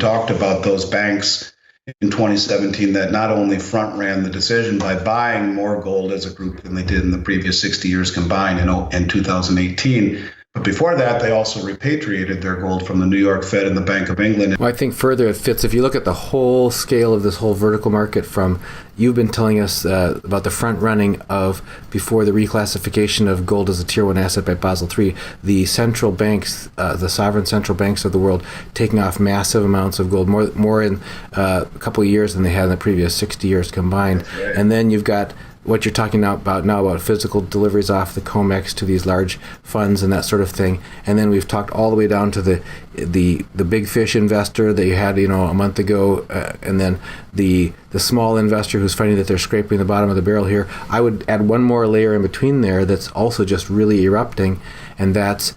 talked about those banks in 2017 that not only front ran the decision by buying more gold as a group than they did in the previous 60 years combined in 2018, but before that, they also repatriated their gold from the New York Fed and the Bank of England. Well, I think further it fits, if you look at the whole scale of this whole vertical market from, you've been telling us about the front running of, before the reclassification of gold as a Tier 1 asset by Basel III, the central banks, the sovereign central banks of the world taking off massive amounts of gold, more in a couple of years than they had in the previous 60 years combined. Right. And then you've got what you're talking about now about physical deliveries off the COMEX to these large funds and that sort of thing. And then we've talked all the way down to the big fish investor that you had, a month ago, and then the small investor who's finding that they're scraping the bottom of the barrel here. I would add one more layer in between there that's also just really erupting, and that's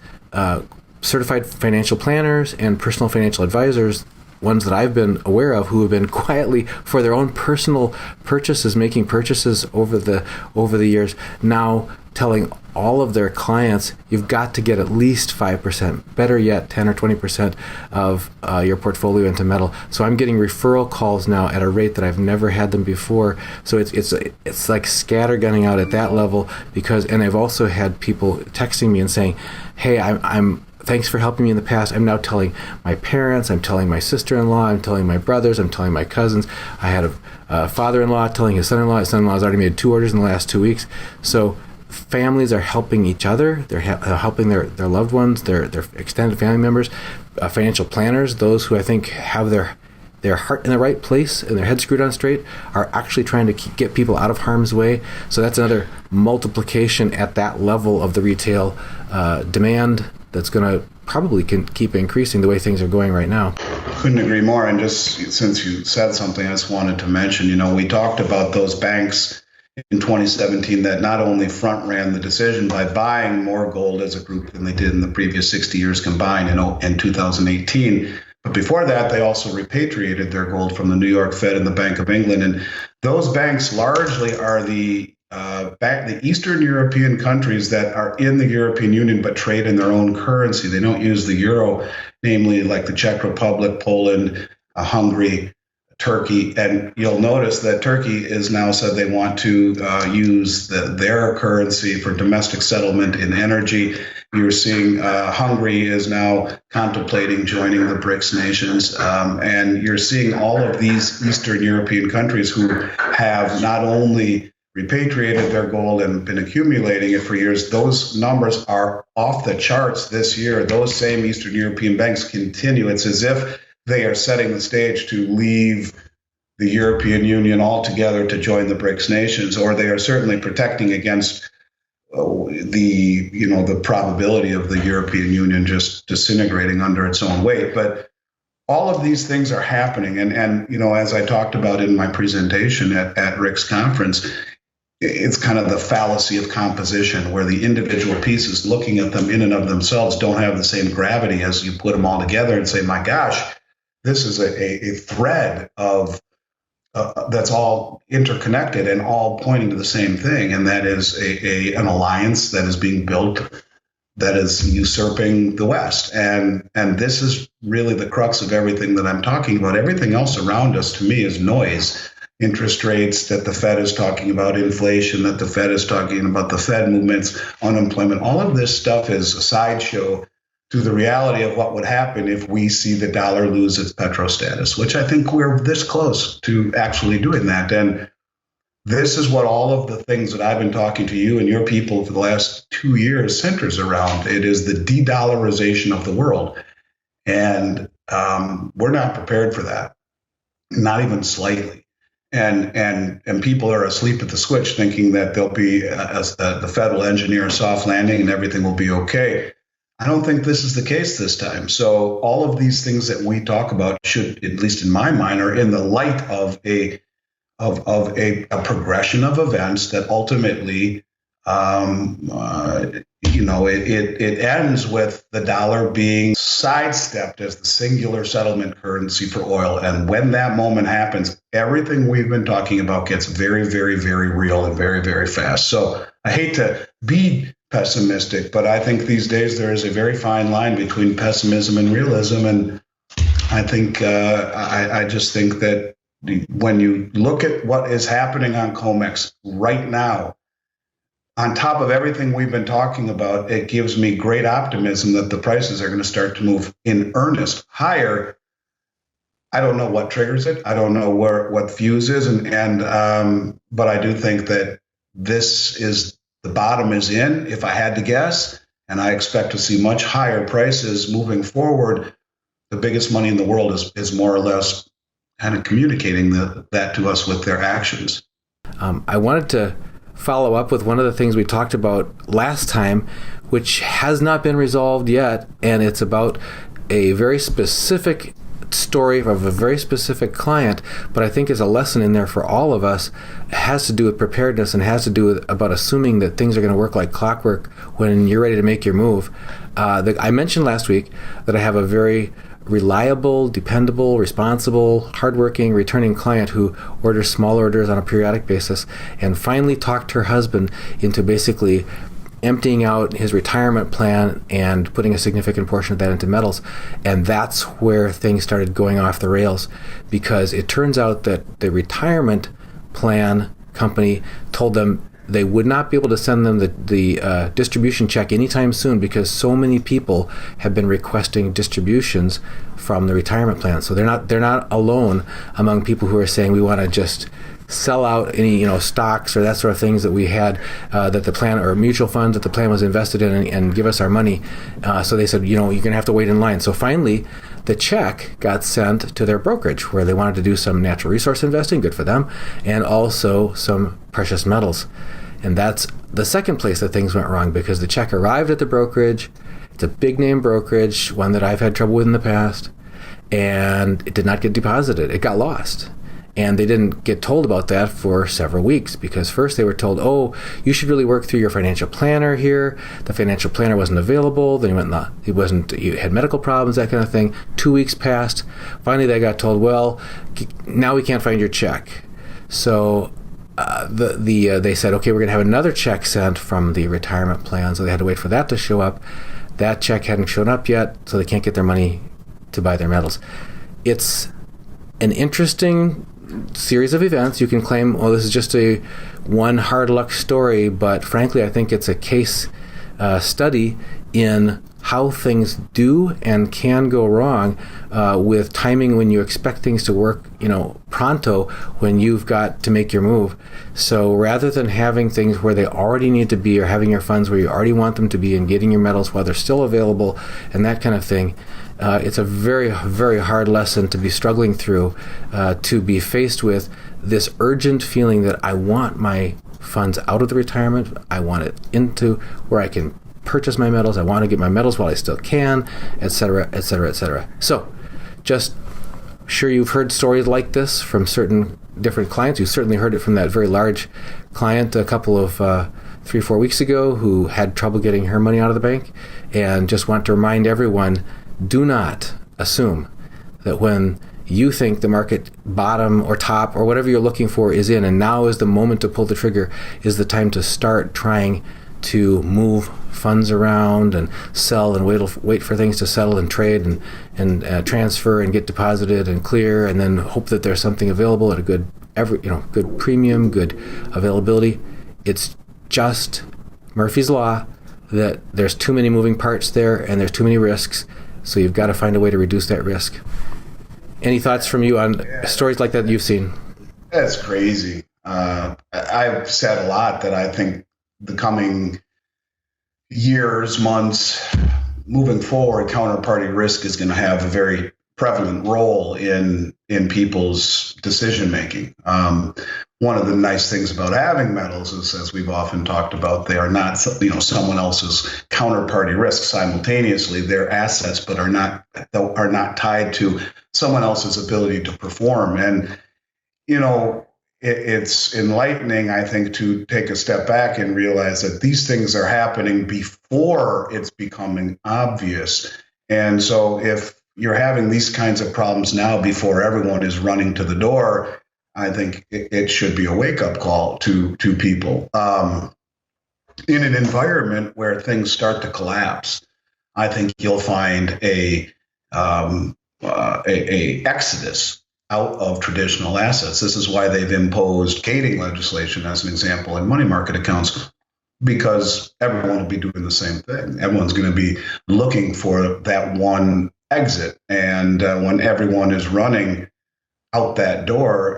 certified financial planners and personal financial advisors, ones that I've been aware of, who have been quietly, for their own personal purchases, making purchases over the years, now telling all of their clients, you've got to get at least 5%, better yet 10 or 20% of your portfolio into metal. So I'm getting referral calls now at a rate that I've never had them before. So it's like scattergunning out at that level, and I've also had people texting me and saying, hey, I'm thanks for helping me in the past. I'm now telling my parents, I'm telling my sister-in-law, I'm telling my brothers, I'm telling my cousins. I had a father-in-law telling his son-in-law. His son-in-law's already made 2 orders in the last 2 weeks. So families are helping each other. They're helping their loved ones, their extended family members, financial planners, those who I think have their heart in the right place and their head screwed on straight, are actually trying to get people out of harm's way. So that's another multiplication at that level of the retail demand that's going to probably keep increasing the way things are going right now. Couldn't agree more. And just since you said something, I just wanted to mention, we talked about those banks in 2017 that not only front ran the decision by buying more gold as a group than they did in the previous 60 years combined in 2018, but before that, they also repatriated their gold from the New York Fed and the Bank of England. And those banks largely are the Eastern European countries that are in the European Union but trade in their own currency. They don't use the euro, namely like the Czech Republic, Poland, Hungary, Turkey. And you'll notice that Turkey has now said they want to use their currency for domestic settlement in energy. You're seeing Hungary is now contemplating joining the BRICS nations. And you're seeing all of these Eastern European countries who have not only repatriated their gold and been accumulating it for years. Those numbers are off the charts this year. Those same Eastern European banks continue. It's as if they are setting the stage to leave the European Union altogether to join the BRICS nations, or they are certainly protecting against the probability of the European Union just disintegrating under its own weight. But all of these things are happening. And as I talked about in my presentation at Rick's conference, it's kind of the fallacy of composition, where the individual pieces, looking at them in and of themselves, don't have the same gravity as you put them all together and say, my gosh, this is a thread of that's all interconnected and all pointing to the same thing. And that is an alliance that is being built that is usurping the West. And this is really the crux of everything that I'm talking about. Everything else around us, to me, is noise. Interest rates that the Fed is talking about, inflation that the Fed is talking about, the Fed movements, unemployment, all of this stuff is a sideshow to the reality of what would happen if we see the dollar lose its petro status, which I think we're this close to actually doing that. And this is what all of the things that I've been talking to you and your people for the last 2 years centers around. It is the de-dollarization of the world. And we're not prepared for that, not even slightly. And people are asleep at the switch thinking that there'll be the Fed will engineer a soft landing and everything will be okay. I don't think this is the case this time. So all of these things that we talk about should, at least in my mind, are in the light of a progression of events that ultimately, it ends with the dollar being sidestepped as the singular settlement currency for oil. And when that moment happens, everything we've been talking about gets very, very, very real and very, very fast. So I hate to be pessimistic, but I think these days there is a very fine line between pessimism and realism. And I think I just think that when you look at what is happening on COMEX right now, on top of everything we've been talking about, it gives me great optimism that the prices are going to start to move in earnest higher. I don't know what triggers it. I don't know what fuse is, but I do think that this is the bottom is in. If I had to guess, and I expect to see much higher prices moving forward. The biggest money in the world is more or less kind of communicating that to us with their actions. I wanted to follow up with one of the things we talked about last time, which has not been resolved yet, and it's about a very specific story of a very specific client, but I think is a lesson in there for all of us. It has to do with preparedness and has to do with about assuming that things are going to work like clockwork when you're ready to make your move. I mentioned last week that I have a very reliable, dependable, responsible, hardworking, returning client who orders small orders on a periodic basis and finally talked her husband into basically emptying out his retirement plan and putting a significant portion of that into metals. And that's where things started going off the rails, because it turns out that the retirement plan company told them they would not be able to send them the distribution check anytime soon because so many people have been requesting distributions from the retirement plan. So they're not alone among people who are saying we want to just sell out any stocks or that sort of things that we had that the plan or mutual funds that the plan was invested in and give us our money. So they said you're going to have to wait in line. So finally, the check got sent to their brokerage where they wanted to do some natural resource investing, good for them, and also some precious metals. And that's the second place that things went wrong, because the check arrived at the brokerage. It's a big name brokerage, one that I've had trouble with in the past, and it did not get deposited. It got lost. And they didn't get told about that for several weeks, because first they were told, oh, you should really work through your financial planner here. The financial planner wasn't available. Then he had medical problems, that kind of thing. 2 weeks passed. Finally, they got told, well, now we can't find your check. So they said, okay, we're going to have another check sent from the retirement plan. So they had to wait for that to show up. That check hadn't shown up yet, so they can't get their money to buy their metals. It's an interesting series of events. You can claim, oh, this is just a one hard luck story, but frankly, I think it's a case study in how things do and can go wrong with timing when you expect things to work, pronto when you've got to make your move. So rather than having things where they already need to be, or having your funds where you already want them to be and getting your metals while they're still available and that kind of thing, it's a very, very hard lesson to be struggling through, to be faced with this urgent feeling that I want my funds out of the retirement. I want it into where I can purchase my metals. I want to get my metals while I still can, etc., etc., etc. So just sure you've heard stories like this from certain different clients. You certainly heard it from that very large client a couple of 3 or 4 weeks ago who had trouble getting her money out of the bank. And just want to remind everyone, do not assume that when you think the market bottom or top or whatever you're looking for is in, and now is the moment to pull the trigger, is the time to start trying to move funds around and sell and wait for things to settle and trade and transfer and get deposited and clear, and then hope that there's something available at a good premium, good availability. It's just Murphy's Law that there's too many moving parts there and there's too many risks. So you've got to find a way to reduce that risk. Any thoughts from you on stories like that you've seen? That's crazy. I've said a lot that I think the coming years, months, moving forward, counterparty risk is going to have a very prevalent role in people's decision making. One of the nice things about having metals is, as we've often talked about, they are not someone else's counterparty risk simultaneously. They're assets, but are not tied to someone else's ability to perform. And it's enlightening, I think, to take a step back and realize that these things are happening before it's becoming obvious. And so if you're having these kinds of problems now before everyone is running to the door, I think it should be a wake-up call to people. In an environment where things start to collapse, I think you'll find a a exodus out of traditional assets. This is why they've imposed gating legislation, as an example, in money market accounts, because everyone will be doing the same thing. Everyone's going to be looking for that one exit. And when everyone is running out that door,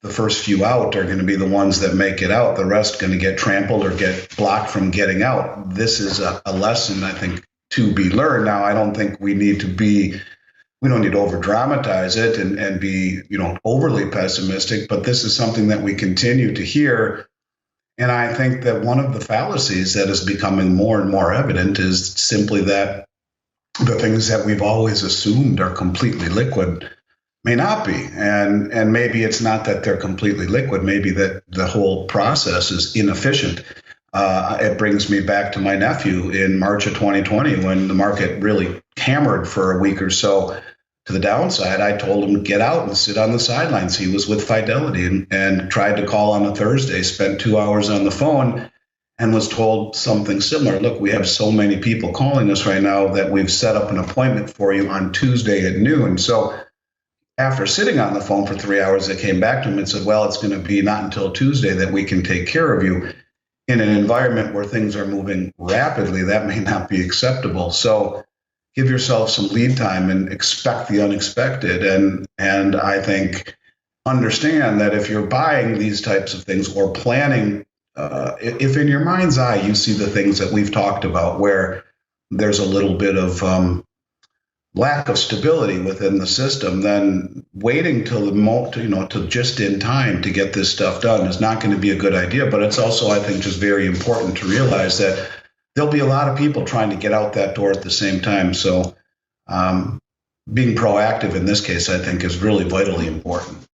the first few out are going to be the ones that make it out. The rest going to get trampled or get blocked from getting out. This is a lesson, I think, to be learned. Now, I don't think we don't need to over dramatize it and be, overly pessimistic, but this is something that we continue to hear. And I think that one of the fallacies that is becoming more and more evident is simply that the things that we've always assumed are completely liquid may not be. And maybe it's not that they're completely liquid, maybe that the whole process is inefficient. It brings me back to my nephew in March of 2020 when the market really hammered for a week or so to the downside. I told him to get out and sit on the sidelines. He was with Fidelity and tried to call on a Thursday, spent 2 hours on the phone, and was told something similar. Look, we have so many people calling us right now that we've set up an appointment for you on Tuesday at noon. So after sitting on the phone for 3 hours, they came back to him and said, well, it's going to be not until Tuesday that we can take care of you. In an environment where things are moving rapidly, that may not be acceptable. So give yourself some lead time and expect the unexpected. And I think understand that if you're buying these types of things or planning, if in your mind's eye you see the things that we've talked about where there's a little bit of lack of stability within the system, then waiting till till just in time to get this stuff done is not going to be a good idea. But it's also, I think, just very important to realize that there'll be a lot of people trying to get out that door at the same time. So being proactive in this case, I think, is really vitally important.